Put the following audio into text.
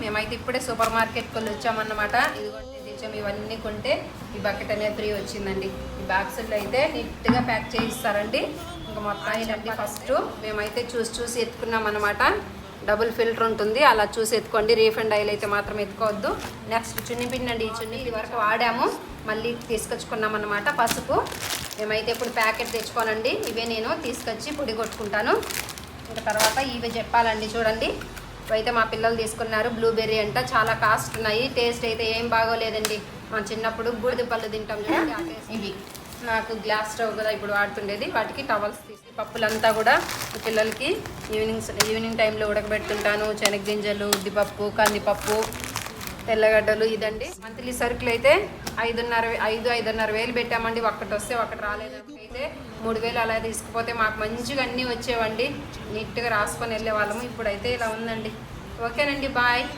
మేమైతే ఇప్పుడే సూపర్ మార్కెట్కి వెళ్ళి వచ్చామన్నమాట. ఇదిగోండి తెచ్చాము. ఇవన్నీ కొంటే ఈ బకెట్ అనేది ఫ్రీ వచ్చిందండి. ఈ బాక్సుల్లో అయితే నీట్గా ప్యాక్ చేయిస్తారండి. ఇంకా మొత్తం ఏంటంటే ఫస్ట్ మేమైతే చూసి ఎత్తుకున్నాం అన్నమాట. డబుల్ ఫిల్టర్ ఉంటుంది, అలా చూసి ఎత్తుకోండి. రీఫండ్ ఆయిల్ అయితే మాత్రం ఎత్తుకోవద్దు. నెక్స్ట్ చున్ని పిండి అండి. ఈ చున్ని ఇది వరకు వాడాము, మళ్ళీ తీసుకొచ్చుకున్నాం అన్నమాట. పసుపు మేమైతే ఇప్పుడు ప్యాకెట్ తెచ్చుకోనండి, ఇవే నేను తీసుకొచ్చి పొడి కొట్టుకుంటాను. ఇంకా తర్వాత ఇవే చెప్పాలండి. చూడండి, అయితే మా పిల్లలు తీసుకున్నారు బ్లూబెర్రీ అంట. చాలా కాస్ట్ ఉన్నాయి. టేస్ట్ అయితే ఏం బాగోలేదండి. మనం చిన్నప్పుడు బూడిద పళ్ళు తింటాం చూడండి, ఇవి నాకు గ్లాస్ స్టవ్ కదా ఇప్పుడు వాడుతుండేది. వాటికి టవల్స్ తీసి పప్పులంతా కూడా పిల్లలకి ఈవినింగ్ టైంలో ఉడకబెడుతుంటాను. శనగగింజలు, ఉద్దిపప్పు, కందిపప్పు, తెల్లగడ్డలు. ఇదండి మంత్లీ సరుకులు అయితే 5,500 వేలు పెట్టామండి. ఒక్కటి వస్తే ఒకటి రాలేదు. అయితే 3,000 అలా తీసుకుపోతే మాకు మంచిగా అన్నీ వచ్చేవండి. నీట్గా రాసుకొని వెళ్ళే వాళ్ళము. ఇప్పుడైతే ఇలా ఉందండి. ఓకేనండి, బాయ్.